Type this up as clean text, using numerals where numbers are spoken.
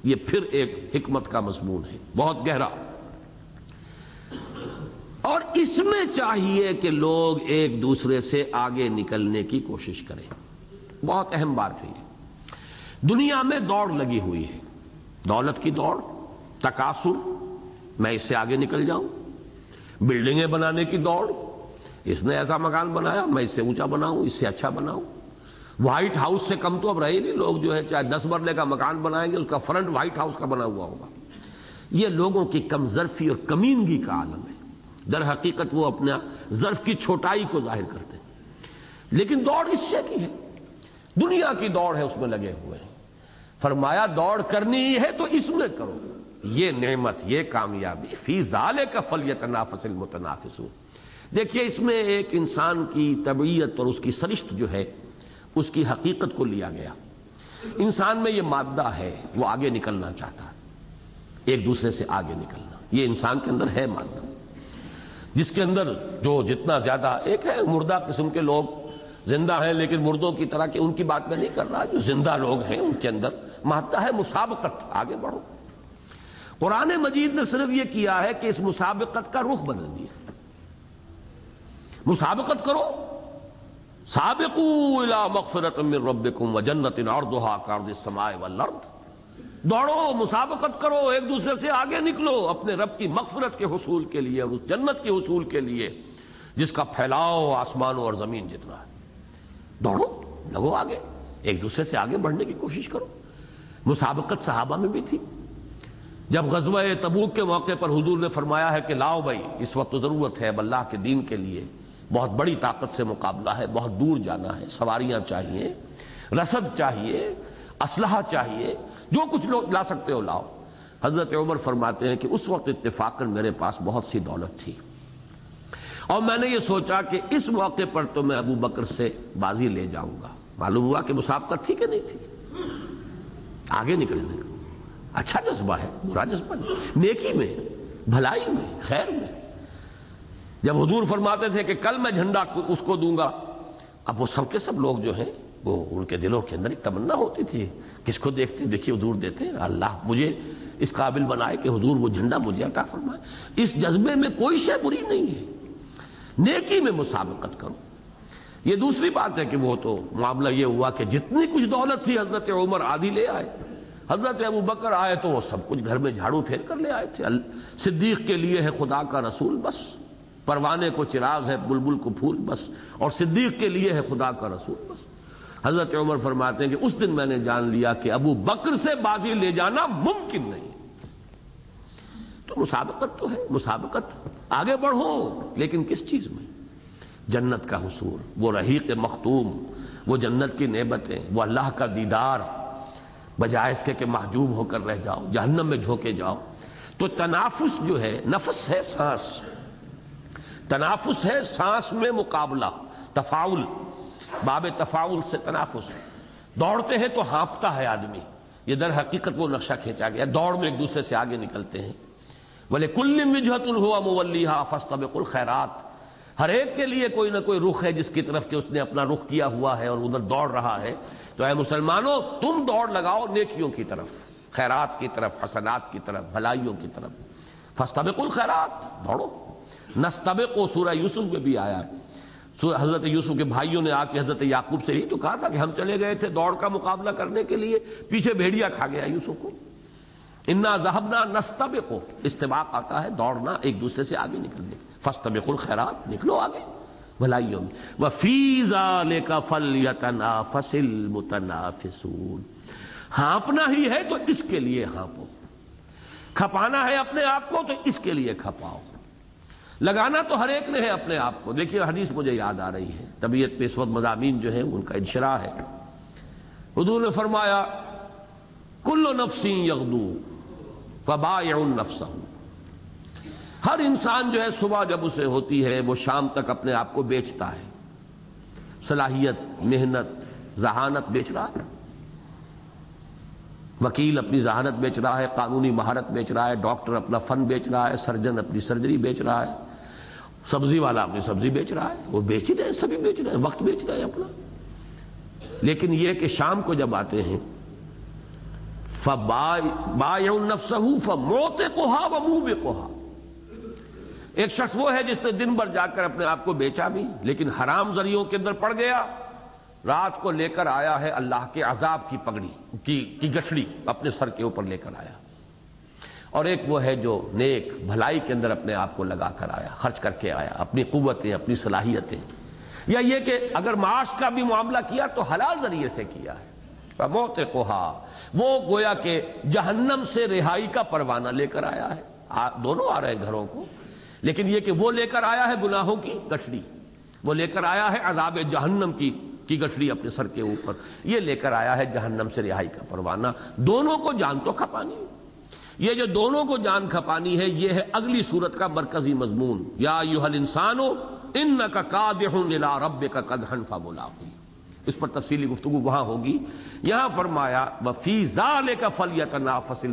یہ پھر ایک حکمت کا مضمون ہے بہت گہرا، اور اس میں چاہیے کہ لوگ ایک دوسرے سے آگے نکلنے کی کوشش کریں۔ بہت اہم بات ہے یہ۔ دنیا میں دوڑ لگی ہوئی ہے، دولت کی دوڑ، تکاثر، میں اس سے آگے نکل جاؤں، بلڈنگیں بنانے کی دوڑ، اس نے ایسا مکان بنایا میں اس سے اونچا بناؤں، اس سے اچھا بناؤں۔ وائٹ ہاؤس سے کم تو اب رہے نہیں لوگ، جو ہے چاہے 10 مرلے کا مکان بنائیں گے اس کا فرنٹ وائٹ ہاؤس کا بنا ہوا ہوگا۔ یہ لوگوں کی کم ظرفی اور کمینگی کا عالم ہے۔ در حقیقت وہ اپنا ظرف کی چھوٹائی کو ظاہر کرتے ہیں، لیکن دوڑ اس سے کی ہے، دنیا کی دوڑ ہے، اس میں لگے ہوئے ہیں۔ فرمایا دوڑ کرنی ہی ہے تو اس میں کرو، یہ نعمت، یہ کامیابی، فی ذالک فلیتنافس المتنافسون۔ دیکھیے اس میں ایک انسان کی طبیعت اور اس کی سرشت جو ہے اس کی حقیقت کو لیا گیا۔ انسان میں یہ مادہ ہے، وہ آگے نکلنا چاہتا ہے، ایک دوسرے سے آگے نکلنا، یہ انسان کے اندر ہے مادہ، جس کے اندر جو جتنا زیادہ، ایک ہے مردہ قسم کے لوگ زندہ ہیں لیکن مردوں کی طرح کہ ان کی بات میں نہیں کر رہا، جو زندہ لوگ ہیں ان کے اندر مادہ ہے مسابقت، آگے بڑھو۔ قرآن مجید نے صرف یہ کیا ہے کہ اس مسابقت کا رخ بدل دیا، مسابقت کرو، سابقوا الی مغفرۃ من ربکم وجنۃ عرضھا کعرض السماء والارض، دوڑو، مسابقت کرو، ایک دوسرے سے آگے نکلو اپنے رب کی مغفرت کے حصول کے لیے اور اس جنت کے حصول کے لیے جس کا پھیلاؤ آسمانوں اور زمین جتنا ہے۔ دوڑو، لگو آگے، ایک دوسرے سے آگے بڑھنے کی کوشش کرو۔ مسابقت صحابہ میں بھی تھی۔ جب غزوہ تبوک کے موقع پر حضور نے فرمایا ہے کہ لاؤ بھائی، اس وقت ضرورت ہے اب اللہ کے دین کے لیے، بہت بڑی طاقت سے مقابلہ ہے، بہت دور جانا ہے، سواریاں چاہیے، رسد چاہیے، اسلحہ چاہیے، جو کچھ لوگ لا سکتے ہو لاؤ۔ حضرت عمر فرماتے ہیں کہ اس وقت اتفاقاً میرے پاس بہت سی دولت تھی، اور میں نے یہ سوچا کہ اس موقع پر تو میں ابو بکر سے بازی لے جاؤں گا۔ معلوم ہوا کہ مسابقت تھی کہ نہیں تھی، آگے نکلنے کا اچھا جذبہ ہے، برا جذبہ نہیں، نیکی میں، بھلائی میں، خیر میں۔ جب حضور فرماتے تھے کہ کل میں جھنڈا اس کو دوں گا، اب وہ سب کے سب لوگ جو ہیں وہ ان کے دلوں کے اندر ایک تمنا ہوتی تھی، کس کو دیکھتے، دیکھیے حضور دیتے ہیں، اللہ مجھے اس قابل بنائے کہ حضور وہ جھنڈا مجھے عطا فرمائے۔ اس جذبے میں کوئی شے بری نہیں ہے، نیکی میں مسابقت کرو۔ یہ دوسری بات ہے کہ وہ تو معاملہ یہ ہوا کہ جتنی کچھ دولت تھی حضرت عمر آدھی لے آئے، حضرت ابو بکر آئے تو وہ سب کچھ گھر میں جھاڑو پھیر کر لے آئے تھے۔ صدیق کے لیے ہے خدا کا رسول بس، پروانے کو چراغ ہے بلبل کو پھول بس، اور صدیق کے لیے ہے خدا کا رسول بس۔ حضرت عمر فرماتے ہیں کہ اس دن میں نے جان لیا کہ ابو بکر سے بازی لے جانا ممکن نہیں۔ تو مسابقت تو ہے، مسابقت، آگے بڑھو، لیکن کس چیز میں؟ جنت کا حصول، وہ رحیق مختوم، وہ جنت کی نعمتیں، وہ اللہ کا دیدار، بجائے اس کے کہ محجوب ہو کر رہ جاؤ، جہنم میں جھونکے جاؤ۔ تو تنافس جو ہے، نفس ہے سانس، تنافس ہے سانس میں مقابلہ، تفاعل، باب تفاعل سے تنافس۔ دوڑتے ہیں تو ہانپتا ہے آدمی، یہ در حقیقت وہ نقشہ کھینچا گیا، دوڑ میں ایک دوسرے سے آگے نکلتے ہیں۔ وَلِكُلٍّ وِجْهَةٌ هُوَ مُوَلِّيهَا فَاسْتَبِقُوا الْخَيْرَاتِ، ہر ایک کے لیے کوئی نہ کوئی رخ ہے جس کی طرف کہ اس نے اپنا رخ کیا ہوا ہے اور ادھر دوڑ رہا ہے۔ تو اے مسلمانوں، تم دوڑ لگاؤ نیکیوں کی طرف، خیرات کی طرف، حسنات کی طرف، بھلائیوں کی طرف۔ فاستبقوا الخیرات، دوڑو۔ نستبقوا سورہ یوسف میں بھی آیا ہے، حضرت یوسف کے بھائیوں نے آ کے حضرت یعقوب سے یہی تو کہا تھا کہ ہم چلے گئے تھے دوڑ کا مقابلہ کرنے کے لیے، پیچھے بھیڑیا کھا گیا یوسف کو۔ انا ذهبنا نستبق، استباق آتا ہے دوڑنا، ایک دوسرے سے آگے نکلنے۔ فاستبقوا الخیرات، نکلو آگے بھلائیوں میں۔ وفی ذلک فلیتنافس المتنافسون، ہانپنا ہی ہے تو اس کے لیے ہانپو، کھپانا ہے اپنے آپ کو تو اس کے لیے کھپاؤ، لگانا تو ہر ایک نے ہے اپنے آپ کو۔ دیکھیے حدیث مجھے یاد آ رہی ہے، طبیعت پہ اس وقت مضامین جو ہیں ان کا انشراح ہے۔ حضور نے فرمایا کل نفس یغدو فبائع نفسہ، ہر انسان جو ہے صبح جب اسے ہوتی ہے وہ شام تک اپنے آپ کو بیچتا ہے، صلاحیت، محنت، ذہانت بیچ رہا ہے، وکیل اپنی ذہانت بیچ رہا ہے، قانونی مہارت بیچ رہا ہے، ڈاکٹر اپنا فن بیچ رہا ہے، سرجن اپنی سرجری بیچ رہا ہے، سبزی والا اپنی سبزی بیچ رہا ہے، وہ بیچ ہی رہے ہیں، سبھی بیچ رہے ہیں، وقت بیچ رہے ہیں اپنا۔ لیکن یہ کہ شام کو جب آتے ہیں فبائع نفسہ فموتقھا وموبقھا، ایک شخص وہ ہے جس نے دن بھر جا کر اپنے آپ کو بیچا بھی لیکن حرام ذریعوں کے اندر پڑ گیا، رات کو لے کر آیا ہے اللہ کے عذاب کی پگڑی کی گٹھڑی اپنے سر کے اوپر لے کر آیا، اور ایک وہ ہے جو نیک بھلائی کے اندر اپنے آپ کو لگا کر آیا، خرچ کر کے آیا اپنی قوتیں اپنی صلاحیتیں، یا یہ کہ اگر معاش کا بھی معاملہ کیا تو حلال ذریعے سے کیا ہے۔ فموتقھا، وہ گویا کہ جہنم سے رہائی کا پروانہ لے کر آیا ہے، دونوں آ رہے ہیں گھروں کو، لیکن یہ کہ وہ لے کر آیا ہے گناہوں کی گٹھڑی، وہ لے کر آیا ہے عذاب جہنم کی گٹھڑی اپنے سر کے اوپر، یہ لے کر آیا ہے جہنم سے رہائی کا پروانہ۔ دونوں کو جان تو کھپانی، یہ جو دونوں کو جان کھپانی ہے یہ ہے اگلی سورت کا مرکزی مضمون، یا ایھا الانسان انک کادح الی ربک کدحا فملاقیہ، اس پر تفصیلی گفتگو وہاں ہوگی۔ یہاں فرمایا وفی ذلک فلیتنافس